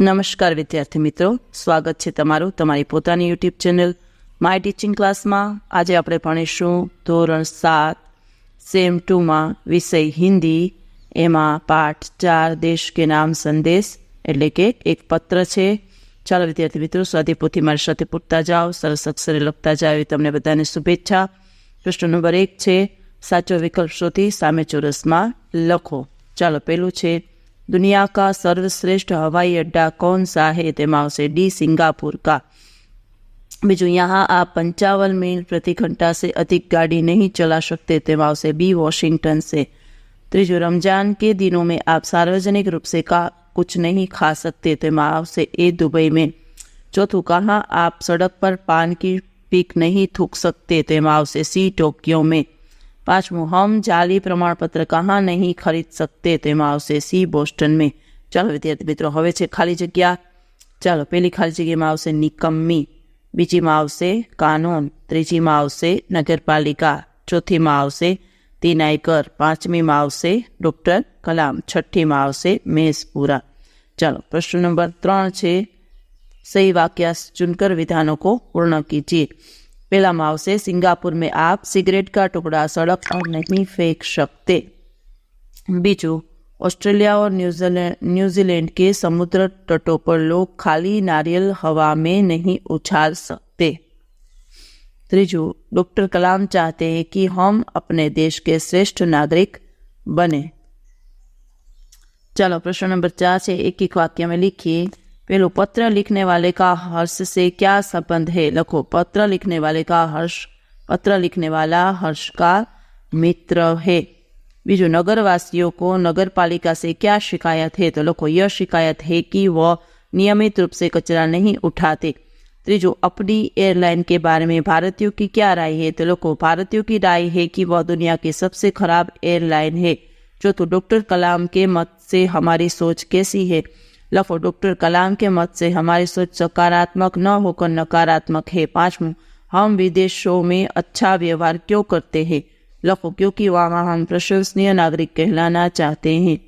નમસ્કાર વિદ્યાર્થી મિત્રો, સ્વાગત છે તમારું તમારી પોતાની યુટ્યુબ ચેનલ માય ટીચિંગ ક્લાસમાં. આજે આપણે ભણીશું ધોરણ 7 સેમ 2માં વિષય હિન્દી, એમાં પાઠ 4 દેશ કે નામ સંદેશ, એટલે કે એક પત્ર છે. ચાલો વિદ્યાર્થી મિત્રો, સ્વાધ્યાય પોથી મારી સાથે પૂરતા જાઓ, સરસ અક્ષરે લખતા જાઓ એવી તમને બધાને શુભેચ્છા. પ્રશ્ન નંબર 1 છે, સાચો વિકલ્પ શોધી સામે ચોરસમાં લખો. ચાલો, પહેલું છે दुनिया का सर्वश्रेष्ठ हवाई अड्डा कौन सा है? तेमा आवशे डी सिंगापुर का. बीजू, यहाँ आप 55 मील प्रति घंटा से अधिक गाड़ी नहीं चला सकते. तेमा आवशे बी वॉशिंगटन से. तीजू, रमजान के दिनों में आप सार्वजनिक रूप से कुछ नहीं खा सकते. तेमा आवशे ए दुबई में. चौथू, कहाँ आप सड़क पर पान की पीक नहीं थूक सकते. तेमा आवशे सी टोक्यो में. पांचमू, हम जाली प्रमाण पत्र कहाँ नहीं खरीद सकते. तेमा आवशे सी बोस्टन में. चलो विद्यार्थी मित्रों, हवे छे खाली जग्या. चलो, पहली खाली जग्या में आवशे निकम्मी, बीजी में आवशे कानून, तीजी में आवशे नगरपालिका, चौथी में आवशे तिनाईकर, पांचमी में आवशे डॉक्टर कलाम, छठी में आवशे मेसपुरा. चलो, प्रश्न नंबर 3 छे, सही वाक्य चुनकर विधानों को पूर्ण कीजिए. पहला में आवशे सिंगापुर में आप सिगरेट का टुकड़ा सड़क पर नहीं फेंक सकते. बीजू, ऑस्ट्रेलिया और न्यूजीलैंड के समुद्र तटों पर लोग खाली नारियल हवा में नहीं उछाल सकते. तीजू, डॉक्टर कलाम चाहते हैं कि हम अपने देश के श्रेष्ठ नागरिक बने. चलो, प्रश्न नंबर 4 से एक एक वाक्य में लिखिए. पहलो, पत्र लिखने वाले का हर्ष से क्या संबंध है? लखो. पत्र लिखने वाले का हर्ष, पत्र लिखने वाला हर्ष का मित्र है. बीजू, नगरवासियों को नगरपालिका से क्या शिकायत है? तो लखो, यह शिकायत है कि वह नियमित रूप से कचरा नहीं उठाते. तीजू, अपनी एयरलाइन के बारे में भारतीयों की क्या राय है? तो लखो, भारतीयों की राय है कि वह दुनिया की सबसे खराब एयरलाइन है. चौथो, डॉक्टर कलाम के मत से हमारी सोच कैसी है? लखो, डॉक्टर कलाम के मत से हमारी सोच सकारात्मक न होकर नकारात्मक है. पांचवं, हम विदेशों में अच्छा व्यवहार क्यों करते हैं? लखो, क्योंकि वहाँ हम प्रशंसनीय नागरिक कहलाना चाहते हैं.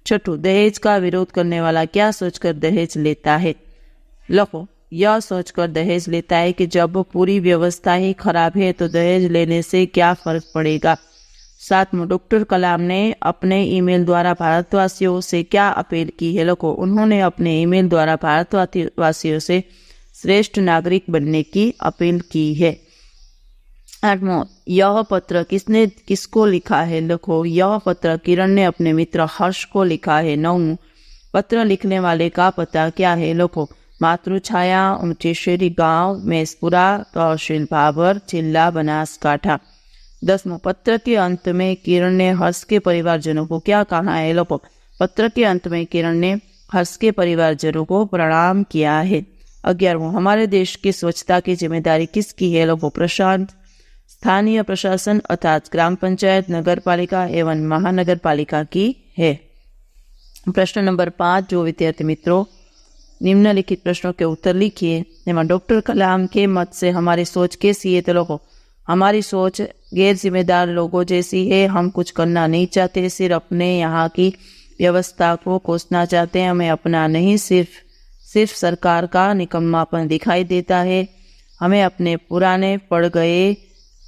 छठो, दहेज का विरोध करने वाला क्या सोचकर दहेज लेता है? लखो, यह सोचकर दहेज लेता है कि जब पूरी व्यवस्था ही खराब है तो दहेज लेने से क्या फर्क पड़ेगा. सातवां, डॉक्टर कलाम ने अपने ईमेल द्वारा भारतवासियों से क्या अपील की है? लखो, उन्होंने अपने ईमेल द्वारा भारतवासियों से श्रेष्ठ नागरिक बनने की अपील की है. आठवां, यह पत्र किसने किसको लिखा है? लखो, यह पत्र किरण ने अपने मित्र हर्ष को लिखा है. नौवां, पत्र लिखने वाले का पता क्या है? लखो, मातृछाया, ऊंची शेरी गांव, मेसपुरा, तहसील भाबर, जिला बनासकांठा. 10वां, पत्र के अंत में किरण ने हर्ष के परिवारजनों को क्या कहा है? लखो, पत्र के अंत में किरण ने हर्ष के परिवारजनों को प्रणाम किया है. 11वां, हमारे देश की स्वच्छता की जिम्मेदारी किसकी है? लखो, स्थानीय प्रशासन अर्थात ग्राम पंचायत, नगरपालिका एवं महानगरपालिका की है. प्रश्न नंबर 5, जो विद्यार्थी मित्रों निम्नलिखित प्रश्नों के उत्तर लिखिए. डॉक्टर कलाम के मत से हमारी सोच कैसी है? तो लखो, हमारी सोच गैर जिम्मेदार लोगों जैसी है. हम कुछ करना नहीं चाहते, सिर्फ अपने यहाँ की व्यवस्था को कोसना चाहते हैं. हमें अपना नहीं, सिर्फ सरकार का निकम्मापन दिखाई देता है. हमें अपने पुराने पड़ गए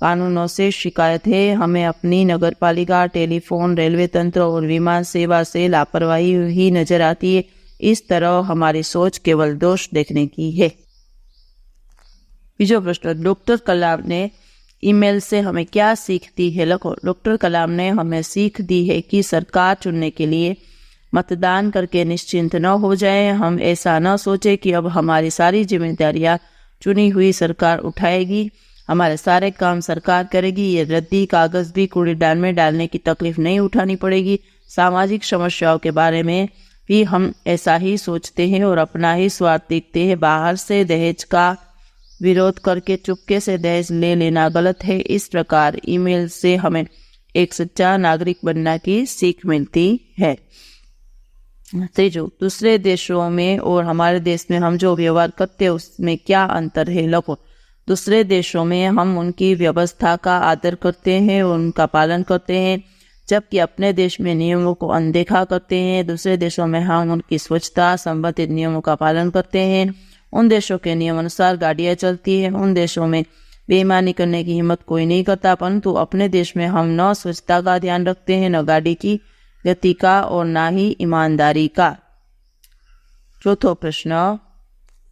कानूनों से शिकायत है. हमें अपनी नगरपालिका, टेलीफोन, रेलवे तंत्र और विमान सेवा से लापरवाही ही नजर आती है. इस तरह हमारी सोच केवल दोष देखने की है. बीजो प्रश्न, डॉक्टर कलाम ने ईमेल से हमें क्या सीख दी है? लखो, डॉक्टर कलाम ने हमें सीख दी है कि सरकार चुनने के लिए मतदान करके निश्चिंत न हो जाए. हम ऐसा न सोचे कि अब हमारी सारी जिम्मेदारियां चुनी हुई सरकार उठाएगी, हमारे सारे काम सरकार करेगी. ये रद्दी कागज भी कूड़ेदान में डालने की तकलीफ नहीं उठानी पड़ेगी. सामाजिक समस्याओं के बारे में भी हम ऐसा ही सोचते हैं और अपना ही स्वार्थ देखते हैं. बाहर से दहेज का विरोध करके चुपके से दहेज ले लेना गलत है. इस प्रकार ईमेल से हमें एक सच्चा नागरिक बनने की सीख मिलती है. तीजो, दूसरे देशों में और हमारे देश में हम जो व्यवहार करते हैं उसमें क्या अंतर है? लखो, दूसरे देशों में हम उनकी व्यवस्था का आदर करते हैं और उनका पालन करते हैं. जबकि अपने देश में नियमों को अनदेखा करते हैं। दूसरे देशों में हम उनकी स्वच्छता संबंधित नियमों का पालन करते हैं। उन देशों के नियम अनुसार गाड़ियाँ चलती हैं। उन देशों में बेईमानी करने की हिम्मत कोई नहीं करता, परंतु अपने देश में हम न स्वच्छता का ध्यान रखते हैं, न गाड़ी की गति का और न ही ईमानदारी का। चौथा प्रश्न,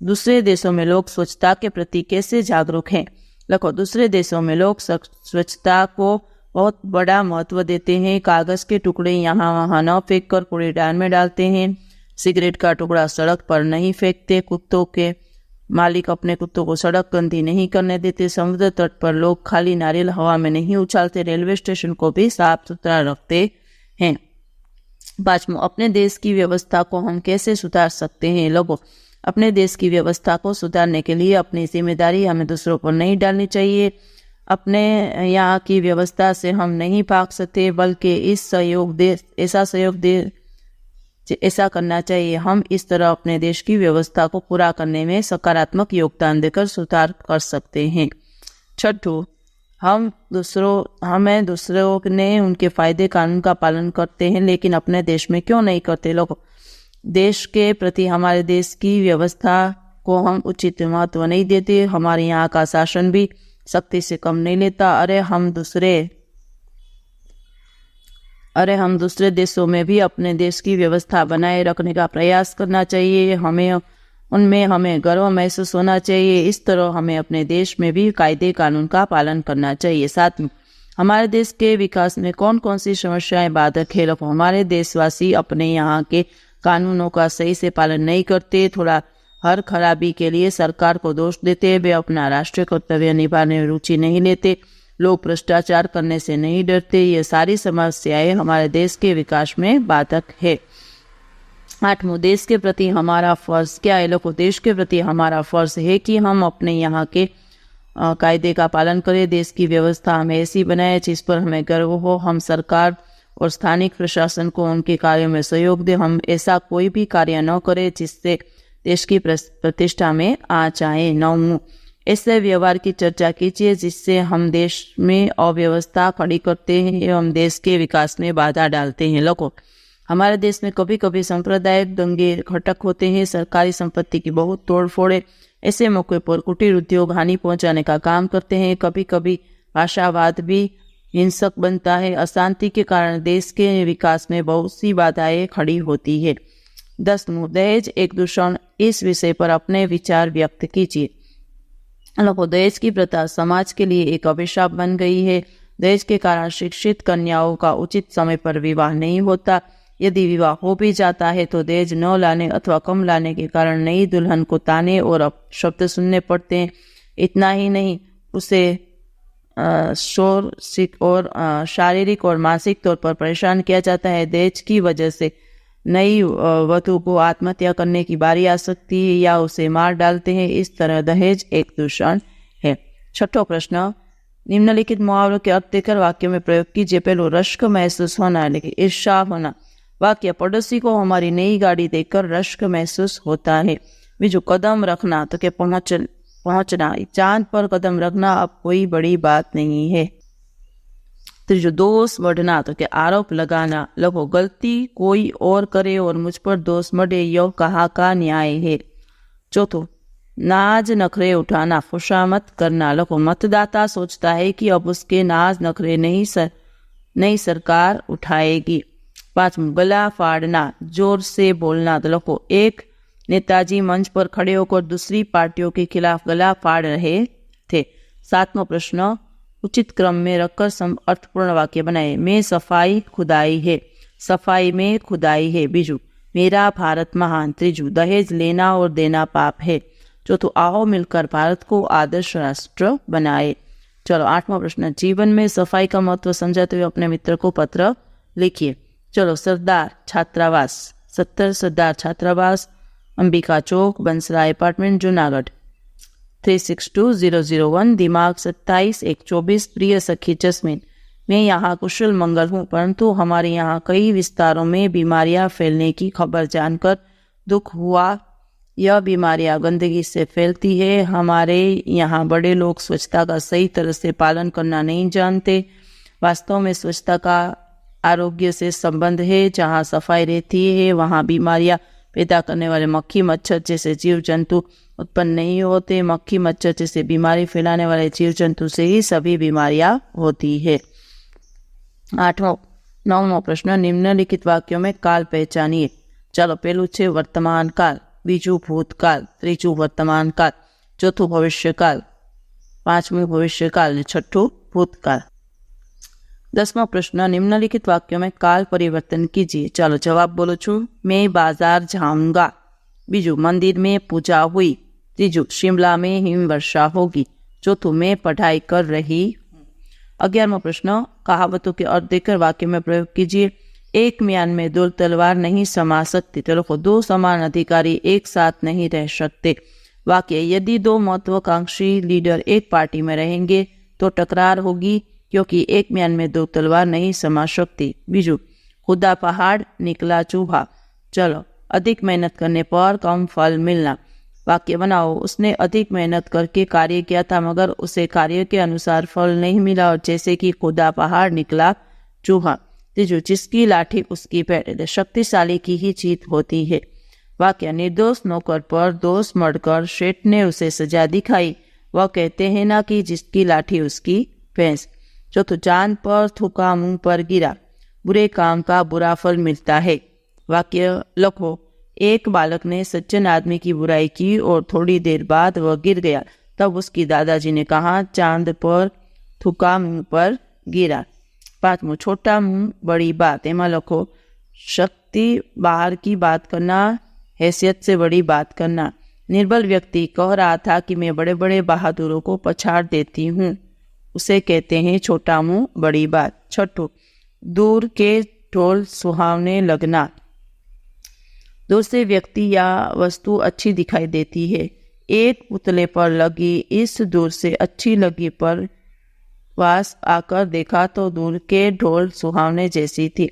दूसरे देशों में लोग स्वच्छता के प्रति कैसे जागरूक हैं? देखो, दूसरे देशों में लोग स्वच्छता को बहुत बड़ा महत्व देते हैं। कागज के टुकड़े यहाँ वहाँ न फेंक कर कूड़ेदान में डालते हैं। सिगरेट का टुकड़ा सड़क पर नहीं फेंकते। कुत्तों के मालिक अपने कुत्तों को सड़क गंदी नहीं करने देते। समुद्र तट पर लोग खाली नारियल हवा में नहीं उछालते। रेलवे स्टेशन को भी साफ सुथरा रखते हैं। पांचवां, अपने देश की व्यवस्था को हम कैसे सुधार सकते हैं? लोगों, अपने देश की व्यवस्था को सुधारने के लिए अपनी जिम्मेदारी हमें दूसरों पर नहीं डालनी चाहिए। अपने यहाँ की व्यवस्था से हम नहीं भाग सकते, बल्कि ऐसा करना चाहिए। हम इस तरह अपने देश की व्यवस्था को पूरा करने में सकारात्मक योगदान देकर सुधार कर सकते हैं। छठवां, हमें दूसरों ने उनके फायदे कानून का पालन करते हैं, लेकिन अपने देश में क्यों नहीं करते? लोग, देश के प्रति हमारे देश की व्यवस्था को हम उचित महत्व नहीं देते। हमारे यहाँ का शासन भी सख्ती से कम नहीं लेता। हम दूसरे देशों में भी अपने देश की व्यवस्था बनाए रखने का प्रयास करना चाहिए। हमें गर्व महसूस होना चाहिए। इस तरह हमें अपने देश में भी कायदे कानून का पालन करना चाहिए। साथ में हमारे देश के विकास में कौन कौन सी समस्याएं बाधक है? हमारे देशवासी अपने यहाँ के कानूनों का सही से पालन नहीं करते। हर खराबी के लिए सरकार को दोष देते। वे अपना राष्ट्रीय कर्तव्य निभाने में रुचि नहीं लेते। लोग भ्रष्टाचार करने से नहीं डरते। ये सारी समस्याएं हमारे देश के विकास में बाधक है। आठवां, देश के प्रति हमारा फर्ज क्या है? लोगों, देश के प्रति हमारा फर्ज है कि हम अपने यहाँ के कायदे का पालन करें। देश की व्यवस्था हमें ऐसी बनाए जिस पर हमें गर्व हो। हम सरकार और स्थानिक प्रशासन को उनके कार्यों में सहयोग दें। हम ऐसा कोई भी कार्य न करें जिससे देश की प्रतिष्ठा में आँच आए। 9, ऐसे व्यवहार की चर्चा कीजिए जिससे हम देश में अव्यवस्था खड़ी करते हैं एवं देश के विकास में बाधा डालते हैं। लोगों, हमारे देश में कभी कभी सांप्रदायिक दंगे घटक होते हैं। सरकारी संपत्ति की बहुत तोड़फोड़ है। ऐसे मौके पर कुटीर उद्योग हानि पहुंचाने का काम करते हैं। कभी कभी भाषावाद भी हिंसक बनता है। अशांति के कारण देश के विकास में बहुत सी बाधाएं खड़ी होती है। 10, दहेज एक दूषण, इस विषय पर अपने विचार व्यक्त कीजिए। लोगों, दहेज की प्रथा समाज के लिए एक अभिशाप बन गई है। दहेज के कारण शिक्षित कन्याओं का उचित समय पर विवाह नहीं होता। यदि विवाह हो भी जाता है तो दहेज न लाने अथवा कम लाने के कारण नई दुल्हन को ताने और अपशब्द सुनने पड़ते हैं। इतना ही नहीं, उसे शारीरिक और मानसिक तौर पर परेशान किया जाता है। दहेज की वजह से नई वधू को आत्महत्या करने की बारी आ सकती है या उसे मार डालते हैं। इस तरह दहेज एक दूषण है। छठवां प्रश्न, निम्नलिखित मुहावरों के अर्थ देकर वाक्य में प्रयोग कीजिए। पहलो, रश्क महसूस होना, लेकिन ईर्ष्या होना। वाक्य, पड़ोसी को हमारी नई गाड़ी देखकर रश्क महसूस होता है। बीजू, कदम रखना, तो क्या पहुंचना, चांद पर कदम रखना अब कोई बड़ी बात नहीं है। तीजो, दोष बढ़ना, तो क्या आरोप लगाना। लोगों, गलती कोई और करे और मुझ पर दोष मढ़े, यह कहाँ का न्याय है। चौथो, नाज नखरे उठाना, खुशामत करना। लोगों, मतदाता सोचता है कि अब उसके नाज नखरे नई सरकार उठाएगी। पांचवा, गला फाड़ना, जोर से बोलना। तो लोगों, एक नेताजी मंच पर खड़े होकर दूसरी पार्टियों के खिलाफ गला फाड़ रहे थे। सातवां प्रश्न, उचित क्रम में रखकर अर्थपूर्ण वाक्य बनाए। में सफाई खुदाई है, सफाई में खुदाई है। बीजू, मेरा भारत महान। त्रीजू, दहेज लेना और देना पाप है। चौथो, आओ मिलकर भारत को आदर्श राष्ट्र बनाए। चलो, आठवां प्रश्न, जीवन में सफाई का महत्व समझाते हुए अपने मित्र को पत्र लिखिए। चलो, सरदार छात्रावास, 70 सरदार छात्रावास, अंबिका चौक, बंसराय अपार्टमेंट, जूनागढ़। 362001, दिमाग 27-124। प्रिय सखी जस्मीन, मैं यहाँ कुशल मंगल हूँ, परंतु हमारे यहाँ कई विस्तारों में बीमारियाँ फैलने की खबर जानकर दुख हुआ। यह बीमारियाँ गंदगी से फैलती है। हमारे यहाँ बड़े लोग स्वच्छता का सही तरह से पालन करना नहीं जानते। वास्तव में स्वच्छता का आरोग्य से संबंध है। जहाँ सफाई रहती है वहाँ बीमारियां पैदा करने वाले मक्खी मच्छर जैसे जीव जंतु उत्पन्न नहीं होते। मक्खी मच्छर जैसे बीमारी फैलाने वाले जीव जंतु से ही सभी बीमारियां होती है। 9वां प्रश्न, निम्नलिखित वाक्यों में काल पहचानिए। चलो, पहलू छे वर्तमान काल, बीजू भूतकाल, त्रीजू वर्तमान काल, चौथું भविष्यकाल, 5મું भविष्यकाल, छठું भूतकाल। 10वां प्रश्न, निम्नलिखित वाक्यों में काल परिवर्तन कीजिए। चलो जवाब बोलो छू। मैं बाजार जाऊंगा। बीजू, मंदिर में पूजा हुई। तीजू, शिमला में हिमवर्षा होगी। चौथुं, मैं पढ़ाई कर रही हूँ। 11वां प्रश्न, कहावतों के अर्थ देकर वाक्य में प्रयोग कीजिए। एक म्यान में दो तलवार नहीं समा सकती। तो देखो, दो समान अधिकारी एक साथ नहीं रह सकते। वाक्य, यदि दो महत्वाकांक्षी लीडर एक पार्टी में रहेंगे तो टकरार होगी, क्योंकि एक म्यान में दो तलवार नहीं समा सकती। बीजू, खुदा पहाड़ निकला चूहा। चलो, अधिक मेहनत करने पर कम फल मिलना। वाक्य बनाओ, उसने अधिक मेहनत करके कार्य किया था मगर उसे कार्य के अनुसार फल नहीं मिला, और जैसे कि खुदा पहाड़ निकला चूहा। तीजू, जिसकी लाठी उसकी पैर। शक्तिशाली की ही जीत होती है। वाक्य, निर्दोष नौकर पर दोष मढ़कर शेठ ने उसे सजा दिखाई। वह कहते हैं ना कि जिसकी लाठी उसकी भैंस। चौथुं, चांद पर थूका मुंह पर गिरा। बुरे काम का बुरा फल मिलता है। वाक्य लिखो, एक बालक ने सज्जन आदमी की बुराई की और थोड़ी देर बाद वह गिर गया। तब उसकी दादाजी ने कहा, चांद पर थूका मुंह पर गिरा। 5मुं, छोटा मुंह बड़ी बात। एमा लिखो, शक्ति बाहर की बात करना, हैसियत से बड़ी बात करना। निर्बल व्यक्ति कह रहा था कि मैं बड़े बड़े बहादुरों को पछाड़ देती हूँ, उसे कहते हैं छोटा मुंह बड़ी बात। 6ठुं, दूर के ढोल सुहावने लगना। दूर से व्यक्ति या वस्तु अच्छी दिखाई देती है। एक पुतले पर लगी इस दूर से अच्छी लगी पर पास आकर देखा तो दूर के ढोल सुहावने जैसी थी।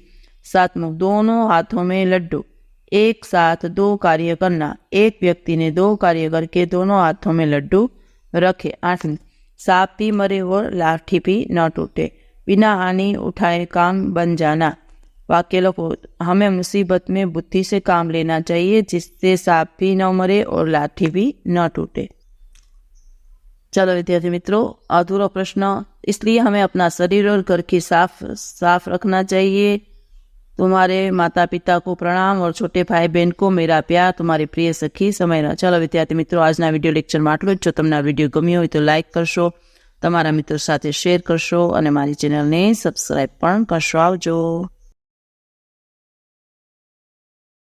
7मुं, दोनों हाथों में लड्डू। एक साथ दो कार्य करना। एक व्यक्ति ने दो कार्य करके दोनों हाथों में लड्डू रखे। 8मुं, सांप भी मरे और लाठी भी न टूटे। बिना हानि उठाए काम बन जाना। वाक्य लिखो, हमें मुसीबत में बुद्धि से काम लेना चाहिए जिससे सांप भी न मरे और लाठी भी न टूटे। चलो विद्यार्थी मित्रों, अधूरा प्रश्न, इसलिए हमें अपना शरीर और घर की साफ रखना चाहिए। तुम्हारे माता पिता को प्रणाम और छोटे भाई बहन को मेरा प्यार। तुम्हारी प्रिय सखी समयरा। चलो विद्यार्थी मित्रों, आज विडियो लेक्चर में आटલું જ। જો તમને આ વિડીયો ગમ્યો હોય તો લાઇક કરશો, તમારા મિત્રો સાથે શેર કરશો અને મારી ચેનલને સબસ્ક્રાઇબ પણ કરશો। આવજો।